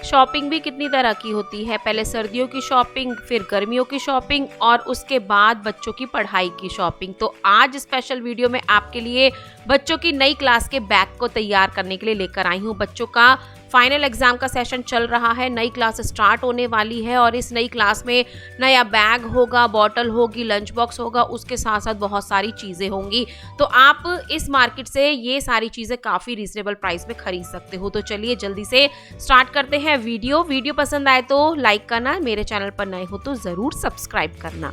Shopping भी कितनी तरह की होती है, पहले सर्दियों की शॉपिंग, फिर गर्मियों की शॉपिंग और उसके बाद बच्चों की पढ़ाई की शॉपिंग। तो आज स्पेशल वीडियो में आपके लिए बच्चों की नई क्लास के बैग को तैयार करने के लिए लेकर आई हूँ। बच्चों का फाइनल एग्जाम का सेशन चल रहा है, नई क्लास स्टार्ट होने वाली है और इस नई क्लास में नया बैग होगा, बॉटल होगी, लंच बॉक्स होगा, उसके साथ साथ बहुत सारी चीज़ें होंगी। तो आप इस मार्केट से ये सारी चीज़ें काफ़ी रीजनेबल प्राइस में खरीद सकते हो। तो चलिए जल्दी से स्टार्ट करते हैं वीडियो पसंद आए तो लाइक करना, मेरे चैनल पर नए हो तो ज़रूर सब्सक्राइब करना।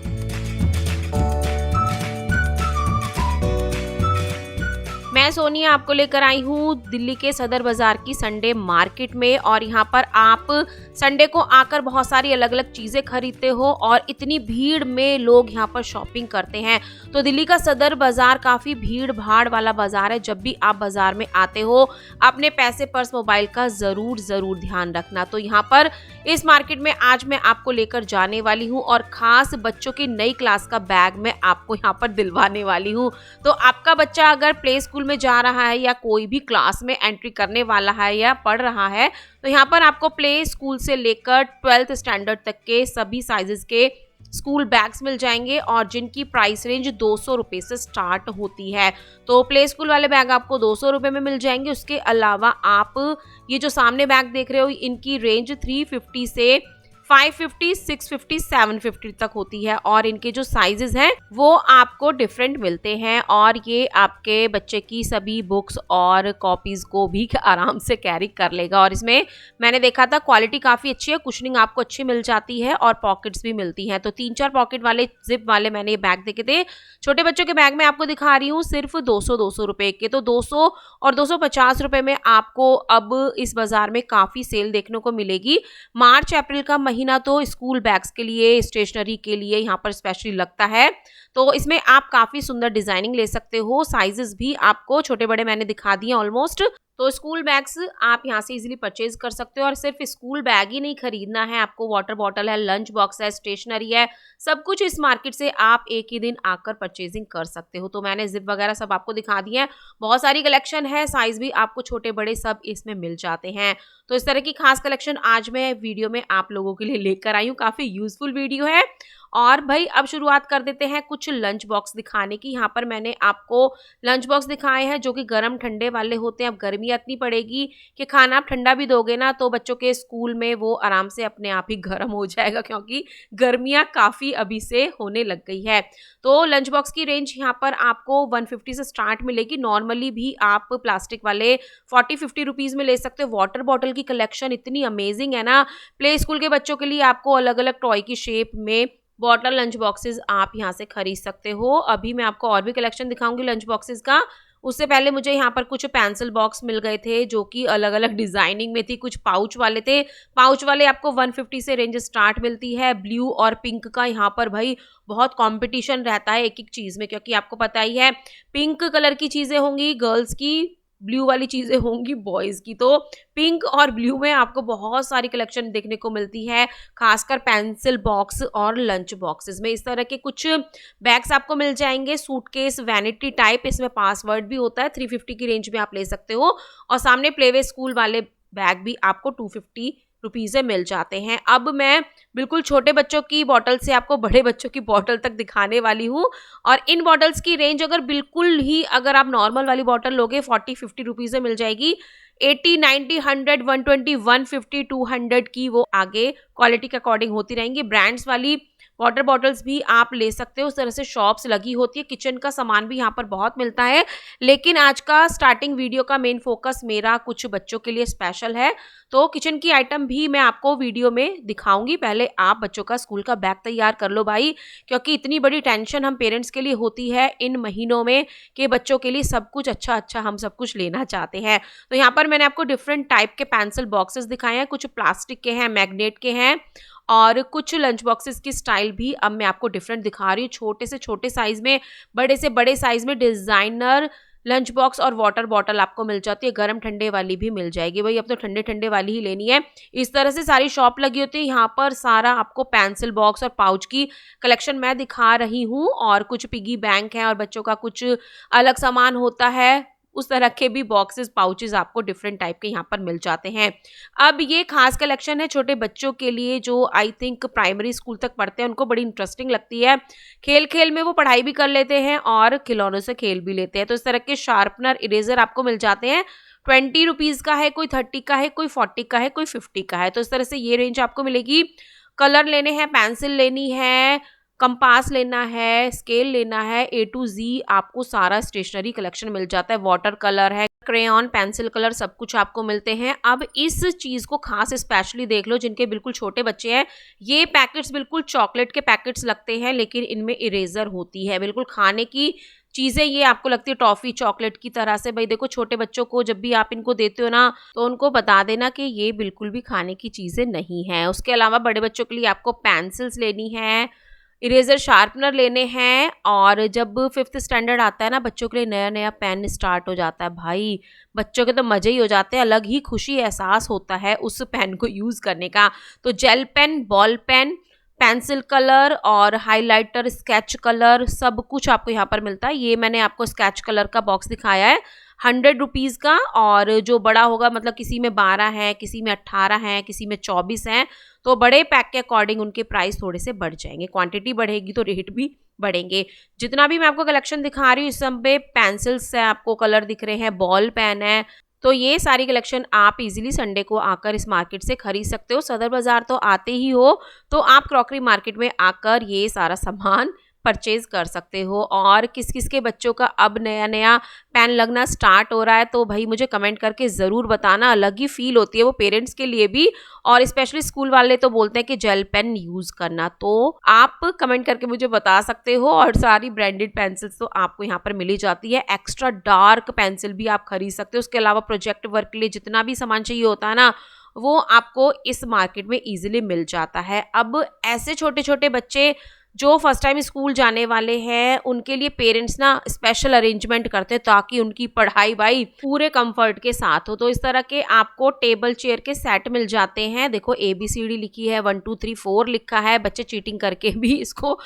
मैं सोनिया आपको लेकर आई हूँ दिल्ली के सदर बाजार की संडे मार्केट में और यहाँ पर आप संडे को आकर बहुत सारी अलग अलग चीज़ें खरीदते हो और इतनी भीड़ में लोग यहाँ पर शॉपिंग करते हैं। तो दिल्ली का सदर बाजार काफ़ी भीड़ भाड़ वाला बाजार है। जब भी आप बाजार में आते हो अपने पैसे, पर्स, मोबाइल का ज़रूर ध्यान रखना। तो यहाँ पर इस मार्केट में आज मैं आपको लेकर जाने वाली हूँ और ख़ास बच्चों की नई क्लास का बैग मैं आपको यहाँ पर दिलवाने वाली हूँ। तो आपका बच्चा अगर प्ले स्कूल में जा रहा है या कोई भी क्लास में एंट्री करने वाला है या पढ़ रहा है तो यहाँ पर आपको प्ले स्कूल से लेकर 12th स्टैंडर्ड तक के सभी साइजेस के स्कूल बैग्स मिल जाएंगे और जिनकी प्राइस रेंज 200 रुपये से स्टार्ट होती है। तो प्ले स्कूल वाले बैग आपको 200 रुपये में मिल जाएंगे। उसके अलावा आप ये जो सामने बैग देख रहे हो इनकी रेंज 350 से 550, 650, 750 तक होती है और इनके जो साइजेस हैं वो आपको डिफरेंट मिलते हैं और ये आपके बच्चे की सभी बुक्स और कॉपीज को भी आराम से कैरी कर लेगा। और इसमें मैंने देखा था क्वालिटी काफ़ी अच्छी है, कुशनिंग आपको अच्छी मिल जाती है और पॉकेट्स भी मिलती हैं। तो 3-4 पॉकेट वाले जिप वाले मैंने ये बैग देखे थे। छोटे बच्चों के बैग में आपको दिखा रही हूँ सिर्फ 200 रुपये के। तो 200 और 250 रुपये में आपको अब इस बाजार में काफ़ी सेल देखने को मिलेगी। मार्च अप्रैल का महीना तो स्कूल बैग्स के लिए, स्टेशनरी के लिए यहाँ पर स्पेशली लगता है। तो इसमें आप काफ़ी सुंदर डिजाइनिंग ले सकते हो। साइजेस भी आपको छोटे बड़े मैंने दिखा दिए ऑलमोस्ट। तो स्कूल बैग्स आप यहाँ से इजीली परचेज कर सकते हो और सिर्फ स्कूल बैग ही नहीं खरीदना है, आपको वाटर बॉटल है, लंच बॉक्स है, स्टेशनरी है, सब कुछ इस मार्केट से आप एक ही दिन आकर परचेजिंग कर सकते हो। तो मैंने जिप वगैरह सब आपको दिखा दिए हैं, बहुत सारी कलेक्शन है, साइज भी आपको छोटे बड़े सब इसमें मिल जाते हैं। तो इस तरह की खास कलेक्शन आज मैं वीडियो में आप लोगों के लिए लेकर आई हूँ। काफ़ी यूजफुल वीडियो है। और भाई अब शुरुआत कर देते हैं कुछ लंच बॉक्स दिखाने की। यहाँ पर मैंने आपको लंच बॉक्स दिखाए हैं जो कि गर्म ठंडे वाले होते हैं। अब गर्मी इतनी पड़ेगी कि खाना आप ठंडा भी दोगे ना तो बच्चों के स्कूल में वो आराम से अपने आप ही गर्म हो जाएगा, क्योंकि गर्मियाँ काफ़ी अभी से होने लग गई है। तो लंच बॉक्स की रेंज यहाँ पर आपको 150 से स्टार्ट मिलेगी। नॉर्मली भी आप प्लास्टिक वाले 40-50 रुपीज़ में ले सकते हो। वाटर बॉटल की कलेक्शन इतनी अमेजिंग है ना। प्ले स्कूल के बच्चों के लिए आपको अलग अलग टॉय की शेप में बॉटल लंच बॉक्सेस आप यहाँ से खरीद सकते हो। अभी मैं आपको और भी कलेक्शन दिखाऊंगी लंच बॉक्सेस का। उससे पहले मुझे यहाँ पर कुछ पेंसिल बॉक्स मिल गए थे जो कि अलग अलग डिजाइनिंग में थी। कुछ पाउच वाले थे, पाउच वाले आपको 150 से रेंज स्टार्ट मिलती है। ब्लू और पिंक का यहाँ पर भाई बहुत कंपटीशन रहता है एक एक चीज़ में, क्योंकि आपको पता ही है पिंक कलर की चीज़ें होंगी गर्ल्स की, ब्लू वाली चीज़ें होंगी बॉयज़ की। तो पिंक और ब्लू में आपको बहुत सारी कलेक्शन देखने को मिलती है, खासकर पेंसिल बॉक्स और लंच बॉक्सेस में। इस तरह के कुछ बैग्स आपको मिल जाएंगे, सूटकेस, वैनिटी टाइप, इसमें पासवर्ड भी होता है। 350 की रेंज में आप ले सकते हो और सामने प्लेवे स्कूल वाले बैग भी आपको 250 रुपीज़ से मिल जाते हैं। अब मैं बिल्कुल छोटे बच्चों की बॉटल से आपको बड़े बच्चों की बॉटल तक दिखाने वाली हूँ और इन बॉटल्स की रेंज अगर बिल्कुल ही अगर आप नॉर्मल वाली बॉटल लोगे 40-50 रुपीज़ से मिल जाएगी। 80, 90, 100, 120, 150, 200 की वो आगे क्वालिटी के अकॉर्डिंग होती रहेंगी। ब्रांड्स वाली वाटर बॉटल्स भी आप ले सकते हो, उस तरह से शॉप्स लगी होती है। किचन का सामान भी यहाँ पर बहुत मिलता है, लेकिन आज का स्टार्टिंग वीडियो का मेन फोकस मेरा कुछ बच्चों के लिए स्पेशल है। तो किचन की आइटम भी मैं आपको वीडियो में दिखाऊंगी। पहले आप बच्चों का स्कूल का बैग तैयार कर लो भाई, क्योंकि इतनी बड़ी टेंशन हम पेरेंट्स के लिए होती है इन महीनों में कि बच्चों के लिए सब कुछ अच्छा हम सब कुछ लेना चाहते हैं। तो यहाँ पर मैंने आपको डिफरेंट टाइप के पेंसिल बॉक्सेस दिखाए हैं, कुछ प्लास्टिक के हैं, मैग्नेट के हैं और कुछ लंच बॉक्सेस की स्टाइल भी अब मैं आपको डिफरेंट दिखा रही हूँ। छोटे से छोटे साइज में, बड़े से बड़े साइज में डिजाइनर लंच बॉक्स और वाटर बॉटल आपको मिल जाती है। गर्म ठंडे वाली भी मिल जाएगी भाई, अब तो ठंडे ठंडे वाली ही लेनी है। इस तरह से सारी शॉप लगी होती है। यहाँ पर सारा आपको पेंसिल बॉक्स और पाउच की कलेक्शन मैं दिखा रही हूँ और कुछ पिगी बैंक है और बच्चों का कुछ अलग सामान होता है। उस तरह के भी बॉक्सेस पाउचेस आपको डिफरेंट टाइप के यहाँ पर मिल जाते हैं। अब ये खास कलेक्शन है छोटे बच्चों के लिए जो आई थिंक प्राइमरी स्कूल तक पढ़ते हैं, उनको बड़ी इंटरेस्टिंग लगती है। खेल खेल में वो पढ़ाई भी कर लेते हैं और खिलौनों से खेल भी लेते हैं। तो इस तरह के शार्पनर इरेजर आपको मिल जाते हैं। 20 रुपीज़ का है, कोई 30 का है, कोई 40 का है, कोई 50 का है। तो इस तरह से ये रेंज आपको मिलेगी। कलर लेने हैं, पेंसिल लेनी है, कंपास लेना है, स्केल लेना है, ए टू जी आपको सारा स्टेशनरी कलेक्शन मिल जाता है। वाटर कलर है, क्रेयॉन, पेंसिल कलर सब कुछ आपको मिलते हैं। अब इस चीज़ को खास स्पेशली देख लो जिनके बिल्कुल छोटे बच्चे हैं। ये पैकेट्स बिल्कुल चॉकलेट के पैकेट्स लगते हैं, लेकिन इनमें इरेजर होती है। बिल्कुल खाने की चीज़ें ये आपको लगती है टॉफ़ी चॉकलेट की तरह से। भाई देखो, छोटे बच्चों को जब भी आप इनको देते हो ना, तो उनको बता देना कि ये बिल्कुल भी खाने की चीज़ें नहीं हैं। उसके अलावा बड़े बच्चों के लिए आपको पेंसिल्स लेनी है, इरेजर शार्पनर लेने हैं। और जब 5th स्टैंडर्ड आता है ना, बच्चों के लिए नया नया पेन स्टार्ट हो जाता है। भाई बच्चों के तो मज़े ही हो जाते हैं, अलग ही खुशी एहसास होता है उस पेन को यूज़ करने का। तो gel pen, ball pen, pencil colour और हाइलाइटर, स्केच कलर सब कुछ आपको यहाँ पर मिलता है। ये मैंने आपको स्केच कलर का बॉक्स दिखाया है 100 रुपीज़ का। और जो बड़ा होगा, मतलब किसी में 12 है, किसी में 18 है, किसी में 24 हैं, तो बड़े पैक के अकॉर्डिंग उनके प्राइस थोड़े से बढ़ जाएंगे। क्वांटिटी बढ़ेगी तो रेट भी बढ़ेंगे। जितना भी मैं आपको कलेक्शन दिखा रही हूँ, इस सब पे पेंसिल्स है, आपको कलर दिख रहे हैं, बॉल पेन है। तो ये सारी कलेक्शन आप इजीली संडे को आकर इस मार्केट से खरीद सकते हो। सदर बाजार तो आते ही हो, तो आप क्रॉकरी मार्केट में आकर ये सारा सामान परचेज कर सकते हो। और किस किस के बच्चों का अब नया नया पेन लगना स्टार्ट हो रहा है, तो भाई मुझे कमेंट करके ज़रूर बताना। अलग ही फील होती है वो पेरेंट्स के लिए भी, और स्पेशली स्कूल वाले तो बोलते हैं कि जेल पेन यूज़ करना। तो आप कमेंट करके मुझे बता सकते हो। और सारी ब्रांडेड पेंसिल्स तो आपको यहाँ पर मिली जाती है। एक्स्ट्रा डार्क पेंसिल भी आप खरीद सकते हो। उसके अलावा प्रोजेक्ट वर्क के लिए जितना भी सामान चाहिए होता है ना, वो आपको इस मार्केट में ईजिली मिल जाता है। अब ऐसे छोटे छोटे बच्चे जो फर्स्ट टाइम स्कूल जाने वाले हैं, उनके लिए पेरेंट्स ना स्पेशल अरेंजमेंट करते हैं ताकि उनकी पढ़ाई भाई पूरे कंफर्ट के साथ हो। तो इस तरह के आपको टेबल चेयर के सेट मिल जाते हैं। देखो ABCD लिखी है, 1 2 3 4 लिखा है। बच्चे चीटिंग करके भी इसको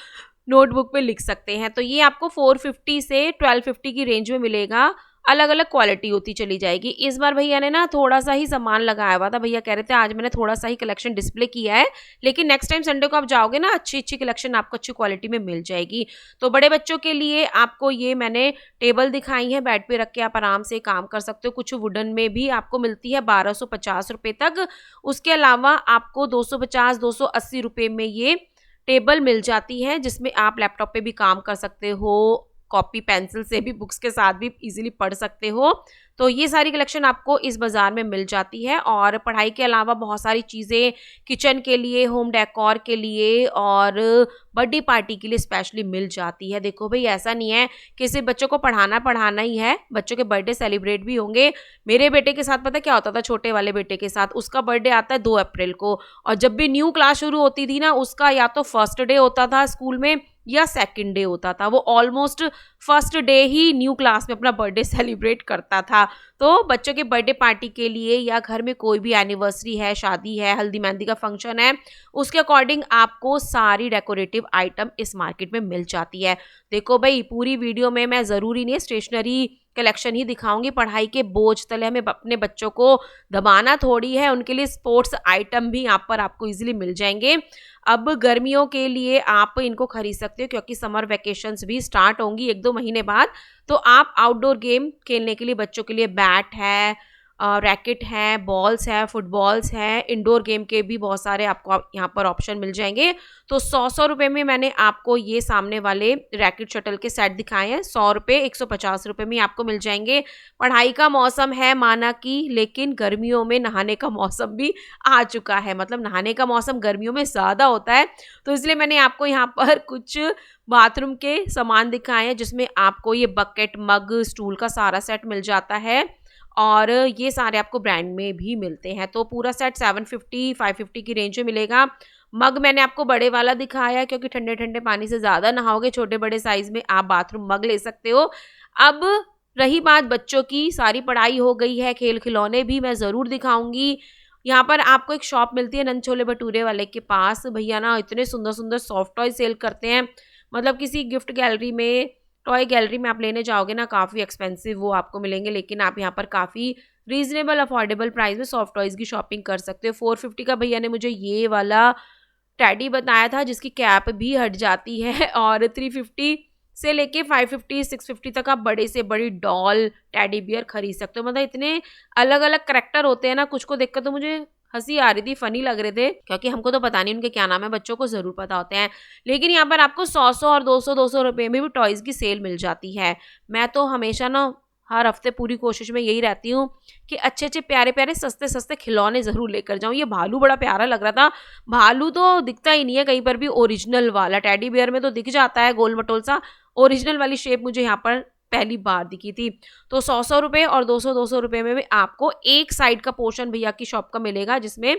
नोटबुक पे लिख सकते हैं। तो ये आपको 450 से 1250 की रेंज में मिलेगा। अलग अलग क्वालिटी होती चली जाएगी। इस बार भैया ने ना थोड़ा सा ही सामान लगाया हुआ था। भैया कह रहे थे आज मैंने थोड़ा सा ही कलेक्शन डिस्प्ले किया है, लेकिन नेक्स्ट टाइम संडे को आप जाओगे ना, अच्छी अच्छी कलेक्शन आपको अच्छी क्वालिटी में मिल जाएगी। तो बड़े बच्चों के लिए आपको ये मैंने टेबल दिखाई है, बेड पे रख के आप आराम से काम कर सकते हो। कुछ वुडन में भी आपको मिलती है 1250 रुपये तक। उसके अलावा आपको 250-280 रुपये में ये टेबल मिल जाती है, जिसमें आप लैपटॉप पे भी काम कर सकते हो, कॉपी पेंसिल से भी बुक्स के साथ भी इजीली पढ़ सकते हो। तो ये सारी कलेक्शन आपको इस बाज़ार में मिल जाती है। और पढ़ाई के अलावा बहुत सारी चीज़ें किचन के लिए, होम डेकोर के लिए और बर्थडे पार्टी के लिए स्पेशली मिल जाती है। देखो भाई, ऐसा नहीं है कि सिर्फ बच्चों को पढ़ाना ही है, बच्चों के बर्थडे सेलिब्रेट भी होंगे। मेरे बेटे के साथ पता क्या होता था, छोटे वाले बेटे के साथ, उसका बर्थडे आता है 2 अप्रैल को। और जब भी न्यू क्लास शुरू होती थी ना, उसका या तो फर्स्ट डे होता था स्कूल में या सेकंड डे होता था। वो ऑलमोस्ट फर्स्ट डे ही न्यू क्लास में अपना बर्थडे सेलिब्रेट करता था। तो बच्चों के बर्थडे पार्टी के लिए या घर में कोई भी एनिवर्सरी है, शादी है, हल्दी मेहंदी का फंक्शन है, उसके अकॉर्डिंग आपको सारी डेकोरेटिव आइटम इस मार्केट में मिल जाती है। देखो भाई, पूरी वीडियो में मैं ज़रूरी नहीं स्टेशनरी कलेक्शन ही दिखाऊंगी। पढ़ाई के बोझ तले हमें अपने बच्चों को दबाना थोड़ी है, उनके लिए स्पोर्ट्स आइटम भी यहाँ पर आपको इजीली मिल जाएंगे। अब गर्मियों के लिए आप इनको खरीद सकते हो, क्योंकि समर वैकेशंस भी स्टार्ट होंगी 1-2 महीने बाद। तो आप आउटडोर गेम खेलने के लिए बच्चों के लिए बैट है, रैकेट है, बॉल्स है, फुटबॉल्स हैं, इंडोर गेम के भी बहुत सारे आपको यहाँ पर ऑप्शन मिल जाएंगे। तो 100 रुपये में मैंने आपको ये सामने वाले रैकेट शटल के सेट दिखाए हैं। 100 रुपये, 150 रुपये में आपको मिल जाएंगे। पढ़ाई का मौसम है माना कि, लेकिन गर्मियों में नहाने का मौसम भी आ चुका है। मतलब नहाने का मौसम गर्मियों में ज़्यादा होता है, तो इसलिए मैंने आपको यहाँ पर कुछ बाथरूम के सामान दिखाए हैं, जिसमें आपको ये बकेट, मग, स्टूल का सारा सेट मिल जाता है। और ये सारे आपको ब्रांड में भी मिलते हैं। तो पूरा सेट 750-550 की रेंज में मिलेगा। मग मैंने आपको बड़े वाला दिखाया है, क्योंकि ठंडे ठंडे पानी से ज़्यादा नहाओगे, छोटे बड़े साइज़ में आप बाथरूम मग ले सकते हो। अब रही बात बच्चों की, सारी पढ़ाई हो गई है, खेल खिलौने भी मैं ज़रूर दिखाऊंगी। यहाँ पर आपको एक शॉप मिलती है नंद छोले भटूरे वाले के पास। भैया ना इतने सुंदर सुंदर सॉफ्ट टॉय सेल करते हैं। मतलब किसी गिफ्ट गैलरी में टॉय गैलरी में आप लेने जाओगे ना काफ़ी एक्सपेंसिव वो आपको मिलेंगे, लेकिन आप यहाँ पर काफ़ी रीजनेबल अफोर्डेबल प्राइस में सॉफ्ट टॉयज़ की शॉपिंग कर सकते हो। 450 का भैया ने मुझे ये वाला टैडी बताया था जिसकी कैप भी हट जाती है, और 350 से लेके 550 650 तक आप बड़े से बड़ी डॉल टैडी बियर खरीद सकते हो। मतलब इतने अलग अलग करैक्टर होते हैं ना, कुछ को देखकर तो मुझे हंसी आ रही थी, फनी लग रहे थे, क्योंकि हमको तो पता नहीं उनके क्या नाम है, बच्चों को जरूर पता होते हैं। लेकिन यहाँ पर आपको 100 और 200 रुपए में भी टॉयज की सेल मिल जाती है। मैं तो हमेशा ना हर हफ्ते पूरी कोशिश में यही रहती हूँ कि अच्छे अच्छे प्यारे प्यारे सस्ते सस्ते खिलौने जरूर लेकर जाऊँ। ये भालू बड़ा प्यारा लग रहा था, भालू तो दिखता ही नहीं है कहीं पर भी ओरिजिनल वाला, टेडी बियर में तो दिख जाता है गोल मटोल सा, ओरिजिनल वाली शेप मुझे यहाँ पर पहली बार दिखी थी। तो 100 रुपये और 200 रुपये में भी आपको एक साइड का पोर्शन भैया की शॉप का मिलेगा, जिसमें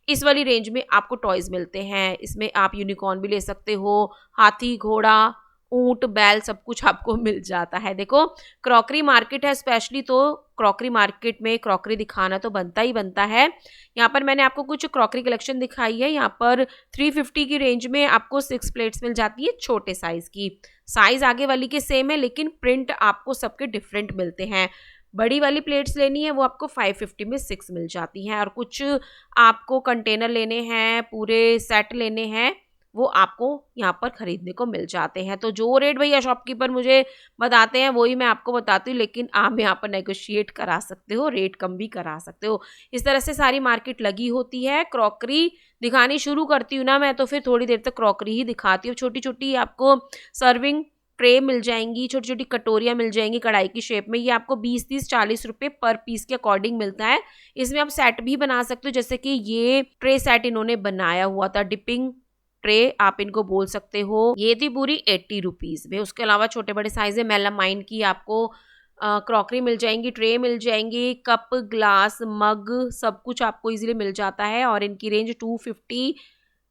इस वाली रेंज में आपको टॉयज मिलते हैं। इसमें आप यूनिकॉर्न भी ले सकते हो, हाथी घोड़ा ऊंट बैल सब कुछ आपको मिल जाता है। देखो क्रॉकरी मार्केट है स्पेशली, तो क्रॉकरी मार्केट में क्रॉकरी दिखाना तो बनता ही बनता है। यहाँ पर मैंने आपको कुछ क्रॉकरी कलेक्शन दिखाई है। यहाँ पर 350 की रेंज में आपको 6 प्लेट्स मिल जाती है छोटे साइज की। साइज आगे वाली के सेम है, लेकिन प्रिंट आपको सबके डिफरेंट मिलते हैं। बड़ी वाली प्लेट्स लेनी है वो आपको 550 में 6 मिल जाती हैं, और कुछ आपको कंटेनर लेने हैं, पूरे सेट लेने हैं, वो आपको यहाँ पर खरीदने को मिल जाते हैं। तो जो रेट भैया शॉपकीपर मुझे बताते हैं वही मैं आपको बताती हूँ, लेकिन आप यहाँ पर नेगोशिएट करा सकते हो, रेट कम भी करा सकते हो। इस तरह से सारी मार्केट लगी होती है। क्रॉकरी दिखानी शुरू करती हूँ ना मैं, तो फिर थोड़ी देर तक क्रॉकरी ही दिखाती हूँ। छोटी छोटी आपको सर्विंग ट्रे मिल जाएंगी, छोटी छोटी कटोरियाँ मिल जाएंगी कढ़ाई की शेप में। ये आपको 20 30 40 रुपये पर पीस के अकॉर्डिंग मिलता है। इसमें आप सेट भी बना सकते हो, जैसे कि ये ट्रे सेट इन्होंने बनाया हुआ था, डिपिंग ट्रे आप इनको बोल सकते हो। ये थी पूरी 80 रुपीज में। उसके अलावा छोटे बड़े साइज है मेलामाइन की आपको क्रॉकरी मिल जाएंगी, ट्रे मिल जाएंगी, कप ग्लास मग सब कुछ आपको इजीली मिल जाता है। और इनकी रेंज 250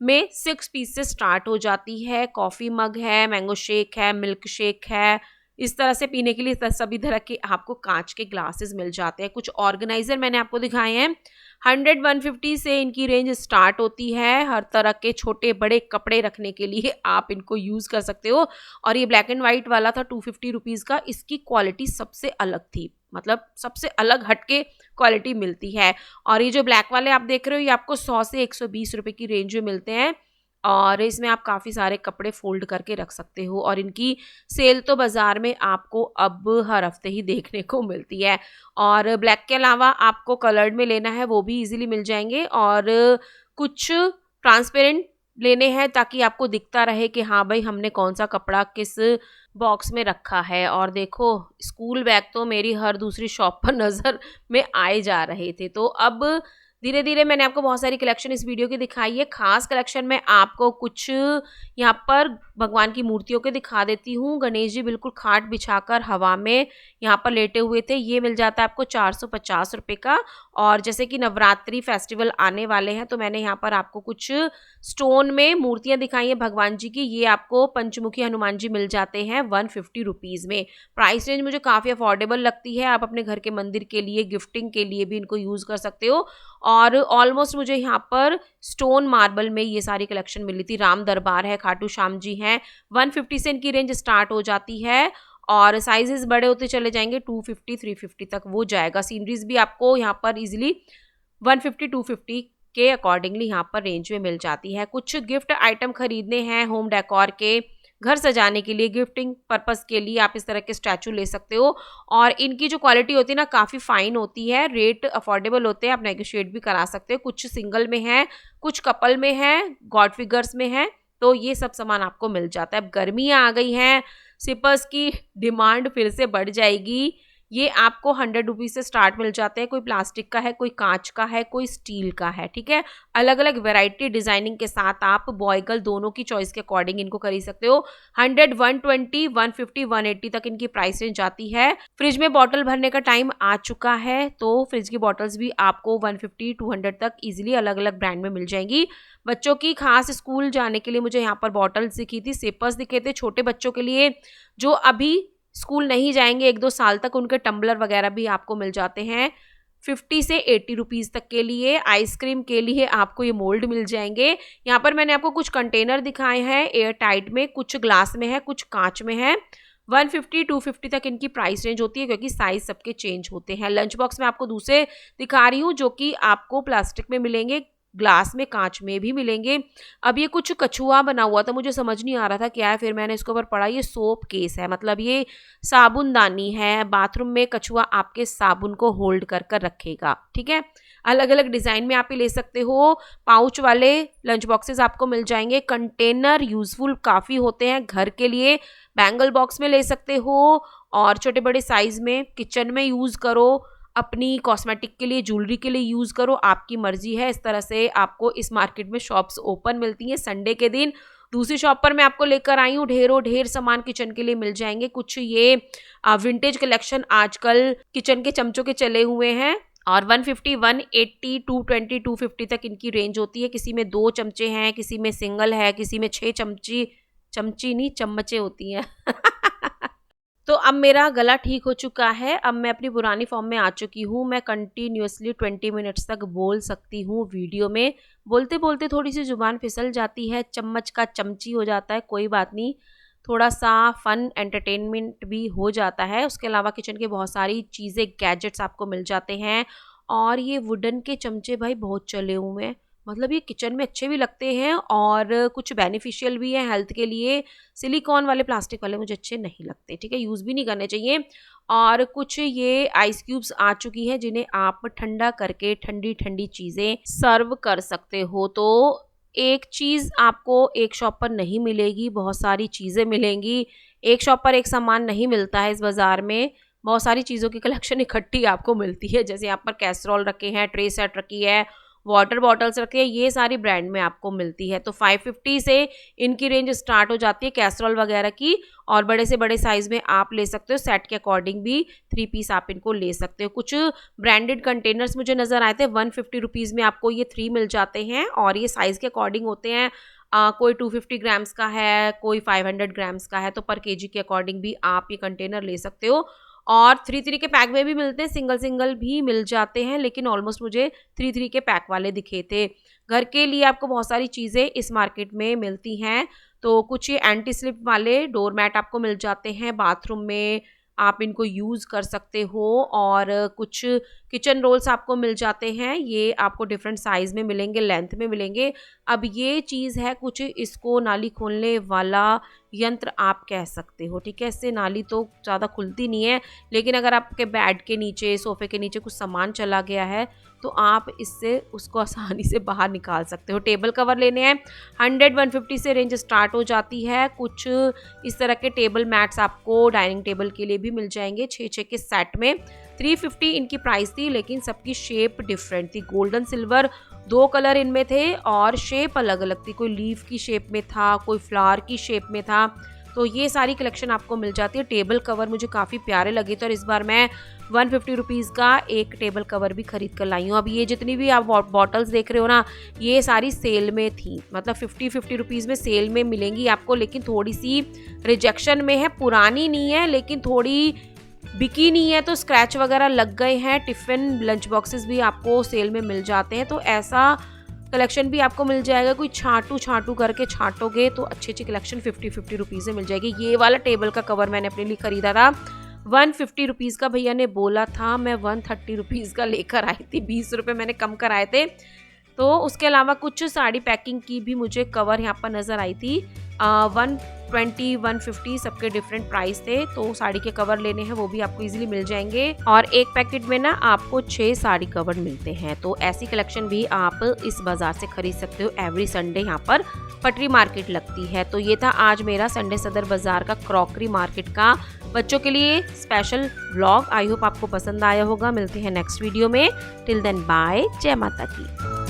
में 6 पीस से स्टार्ट हो जाती है। कॉफ़ी मग है, मैंगो शेक है, मिल्क शेक है, इस तरह से पीने के लिए सभी तरह के आपको कांच के ग्लासेस मिल जाते हैं। कुछ ऑर्गेनाइजर मैंने आपको दिखाए हैं, 100-150 से इनकी रेंज स्टार्ट होती है। हर तरह के छोटे बड़े कपड़े रखने के लिए आप इनको यूज़ कर सकते हो। और ये ब्लैक एंड वाइट वाला था 250 रुपीज़ का, इसकी क्वालिटी सबसे अलग थी, मतलब सबसे अलग हटके क्वालिटी मिलती है। और ये जो ब्लैक वाले आप देख रहे हो ये आपको 100 से 120 रुपये की रेंज में मिलते हैं, और इसमें आप काफ़ी सारे कपड़े फोल्ड करके रख सकते हो। और इनकी सेल तो बाज़ार में आपको अब हर हफ्ते ही देखने को मिलती है। और ब्लैक के अलावा आपको कलर्ड में लेना है वो भी इजीली मिल जाएंगे, और कुछ ट्रांसपेरेंट लेने हैं ताकि आपको दिखता रहे कि हाँ भाई हमने कौन सा कपड़ा किस बॉक्स में रखा है। और देखो स्कूल बैग तो मेरी हर दूसरी शॉप पर नज़र में आए जा रहे थे। तो अब धीरे धीरे मैंने आपको बहुत सारी कलेक्शन इस वीडियो की दिखाई है। खास कलेक्शन में आपको कुछ यहाँ पर भगवान की मूर्तियों के दिखा देती हूँ। गणेश जी बिल्कुल खाट बिछाकर हवा में यहाँ पर लेटे हुए थे। ये मिल जाता है आपको 450 रुपये का। और जैसे कि नवरात्रि फेस्टिवल आने वाले हैं तो मैंने यहाँ पर आपको कुछ स्टोन में मूर्तियाँ दिखाई हैं भगवान जी की। ये आपको पंचमुखी हनुमान जी मिल जाते हैं 150 रुपीज़ में। प्राइस रेंज मुझे काफ़ी अफोर्डेबल लगती है। आप अपने घर के मंदिर के लिए गिफ्टिंग के लिए भी इनको यूज़ कर सकते हो। और ऑलमोस्ट मुझे यहाँ पर स्टोन मार्बल में ये सारी कलेक्शन मिली थी। राम दरबार है, खाटू श्याम जी हैं, 150 से इनकी रेंज स्टार्ट हो जाती है, और साइजेस बड़े होते चले जाएंगे 250 350 तक वो जाएगा। सीनरीज भी आपको यहाँ पर इजीली 150 250 के अकॉर्डिंगली यहाँ पर रेंज में मिल जाती है। कुछ गिफ्ट आइटम खरीदने हैं होम डेकोर के, घर सजाने के लिए, गिफ्टिंग पर्पस के लिए आप इस तरह के स्टैचू ले सकते हो। और इनकी जो क्वालिटी होती है ना काफ़ी फाइन होती है, रेट अफोर्डेबल होते हैं, आप नेगोशिएट भी करा सकते हो। कुछ सिंगल में है, कुछ कपल में है, गॉड फिगर्स में है, तो ये सब सामान आपको मिल जाता है। अब गर्मियाँ आ गई हैं, सिपर्स की डिमांड फिर से बढ़ जाएगी। ये आपको 100 रुपीज़ से स्टार्ट मिल जाते हैं। कोई प्लास्टिक का है, कोई कांच का है, कोई स्टील का है, ठीक है। अलग अलग वैरायटी डिजाइनिंग के साथ आप बॉय गर्ल दोनों की चॉइस के अकॉर्डिंग इनको खरीद सकते हो। 100 120 150 180 तक इनकी प्राइस रेंज जाती है। फ्रिज में बॉटल भरने का टाइम आ चुका है, तो फ्रिज की बॉटल्स भी आपको 150 200 तक इजीली अलग अलग ब्रांड में मिल जाएंगी। बच्चों की खास स्कूल जाने के लिए मुझे यहाँ पर बॉटल्स दिखी थी, सिपर्स दिखे थे छोटे बच्चों के लिए जो अभी स्कूल नहीं जाएंगे 1-2 साल तक, उनके टम्बलर वगैरह भी आपको मिल जाते हैं 50 से 80 रुपीज़ तक के लिए। आइसक्रीम के लिए आपको ये मोल्ड मिल जाएंगे। यहाँ पर मैंने आपको कुछ कंटेनर दिखाए हैं एयर टाइट में, कुछ ग्लास में है, कुछ कांच में है। 150 250 तक इनकी प्राइस रेंज होती है, क्योंकि साइज सबके चेंज होते हैं। लंच बॉक्स में आपको दूसरे दिखा रही हूँ जो कि आपको प्लास्टिक में मिलेंगे, ग्लास में, कांच में भी मिलेंगे। अब ये कुछ कछुआ बना हुआ था, मुझे समझ नहीं आ रहा था क्या है, फिर मैंने इसके ऊपर पढ़ा ये सोप केस है, मतलब ये साबुनदानी है। बाथरूम में कछुआ आपके साबुन को होल्ड कर कर रखेगा। ठीक है, अलग अलग डिजाइन में आप ये ले सकते हो। पाउच वाले लंच बॉक्सेस आपको मिल जाएंगे। कंटेनर यूजफुल काफ़ी होते हैं घर के लिए। बैंगल बॉक्स में ले सकते हो और छोटे बड़े साइज में किचन में यूज़ करो, अपनी कॉस्मेटिक के लिए, ज्वेलरी के लिए यूज़ करो, आपकी मर्जी है। इस तरह से आपको इस मार्केट में शॉप्स ओपन मिलती हैं संडे के दिन। दूसरी शॉप पर मैं आपको लेकर आई हूँ, ढेरों ढेर सामान किचन के लिए मिल जाएंगे। कुछ ये विंटेज कलेक्शन आजकल किचन के चमचों के चले हुए हैं और 150 180 220 250 तक इनकी रेंज होती है। किसी में 2 चमचे हैं, किसी में सिंगल है, किसी में 6 चमची नहीं चम्मचे होती हैं। तो अब मेरा गला ठीक हो चुका है, अब मैं अपनी पुरानी फॉर्म में आ चुकी हूँ। मैं कंटिन्यूअसली 20 मिनट्स तक बोल सकती हूँ वीडियो में। बोलते बोलते थोड़ी सी जुबान फिसल जाती है, चम्मच का चमची हो जाता है, कोई बात नहीं, थोड़ा सा फन एंटरटेनमेंट भी हो जाता है। उसके अलावा किचन के बहुत सारी चीज़ें, गैजेट्स आपको मिल जाते हैं। और ये वुडन के चमचे भाई बहुत चले हुए हैं, मतलब ये किचन में अच्छे भी लगते हैं और कुछ बेनिफिशियल भी है हेल्थ के लिए। सिलिकॉन वाले, प्लास्टिक वाले मुझे अच्छे नहीं लगते, ठीक है, यूज़ भी नहीं करने चाहिए। और कुछ ये आइस क्यूब्स आ चुकी हैं जिन्हें आप ठंडा करके ठंडी ठंडी चीज़ें सर्व कर सकते हो। तो एक चीज़ आपको एक शॉप पर नहीं मिलेगी, बहुत सारी चीज़ें मिलेंगी। एक शॉप पर एक सामान नहीं मिलता है इस बाज़ार में, बहुत सारी चीज़ों की कलेक्शन इकट्ठी आपको मिलती है। जैसे यहाँ पर कैसरोल रखे हैं, ट्रे सेट रखी है, वाटर बॉटल्स रखी है, ये सारी ब्रांड में आपको मिलती है। तो 550 से इनकी रेंज स्टार्ट हो जाती है कैसरोल वगैरह की, और बड़े से बड़े साइज़ में आप ले सकते हो। सेट के अकॉर्डिंग भी 3 पीस आप इनको ले सकते हो। कुछ ब्रांडेड कंटेनर्स मुझे नज़र आए थे, 150 रुपीज़ में आपको ये 3 मिल जाते हैं और ये साइज़ के अकॉर्डिंग होते हैं। कोई 250 ग्राम्स का है, कोई 500 ग्राम्स का है, तो पर केजी के अकॉर्डिंग भी आप ये कंटेनर ले सकते हो। और 3 के पैक में भी मिलते हैं, सिंगल भी मिल जाते हैं, लेकिन ऑलमोस्ट मुझे 3 के पैक वाले दिखे थे। घर के लिए आपको बहुत सारी चीज़ें इस मार्केट में मिलती हैं। तो कुछ ये एंटी स्लिप वाले डोर मैट आपको मिल जाते हैं, बाथरूम में आप इनको यूज़ कर सकते हो। और कुछ किचन रोल्स आपको मिल जाते हैं, ये आपको डिफरेंट साइज़ में मिलेंगे, लेंथ में मिलेंगे। अब ये चीज़ है कुछ, इसको नाली खोलने वाला यंत्र आप कह सकते हो, ठीक है। इससे नाली तो ज़्यादा खुलती नहीं है, लेकिन अगर आपके बेड के नीचे, सोफ़े के नीचे कुछ सामान चला गया है तो आप इससे उसको आसानी से बाहर निकाल सकते हो। टेबल कवर लेने हैं, 100-150 से रेंज स्टार्ट हो जाती है। कुछ इस तरह के टेबल मैट्स आपको डाइनिंग टेबल के लिए भी मिल जाएंगे 6 के सेट में। 350 इनकी प्राइस थी, लेकिन सबकी शेप डिफरेंट थी। गोल्डन सिल्वर 2 कलर इनमें थे और शेप अलग अलग थी, कोई लीफ की शेप में था, कोई फ्लावर की शेप में था। तो ये सारी कलेक्शन आपको मिल जाती है। टेबल कवर मुझे काफ़ी प्यारे लगे थे और इस बार मैं 150 रुपीज़ का एक टेबल कवर भी खरीद कर लाई हूँ। अब ये जितनी भी आप बॉटल्स देख रहे हो ना, ये सारी सेल में थी, मतलब 50 रुपीज़ में सेल में मिलेंगी आपको, लेकिन थोड़ी सी रिजेक्शन में है, पुरानी नहीं है लेकिन थोड़ी बिकी नहीं है, तो स्क्रैच वगैरह लग गए हैं। टिफ़िन लंच बॉक्सेस भी आपको सेल में मिल जाते हैं, तो ऐसा कलेक्शन भी आपको मिल जाएगा। कोई छाटू करके छाटोगे तो अच्छी कलेक्शन 50 रुपीज़ में मिल जाएगी। ये वाला टेबल का कवर मैंने अपने लिए ख़रीदा था, 150 रुपीज़ का भैया ने बोला था, मैं 130 रुपीज़ का लेकर आई थी, 20 रुपये मैंने कम कराए थे। तो उसके अलावा कुछ साड़ी पैकिंग की भी मुझे कवर यहाँ पर नज़र आई थी। 120 150 सबके डिफरेंट प्राइस थे, तो साड़ी के कवर लेने हैं वो भी आपको इजीली मिल जाएंगे। और एक पैकेट में ना आपको 6 साड़ी कवर मिलते हैं। तो ऐसी कलेक्शन भी आप इस बाजार से खरीद सकते हो। एवरी संडे यहाँ पर पटरी मार्केट लगती है। तो ये था आज मेरा संडे सदर बाजार का क्रॉकरी मार्केट का बच्चों के लिए स्पेशल व्लॉग। आई होप आपको पसंद आया होगा। मिलते हैं नेक्स्ट वीडियो में। टिल देन बाय, जय माता की।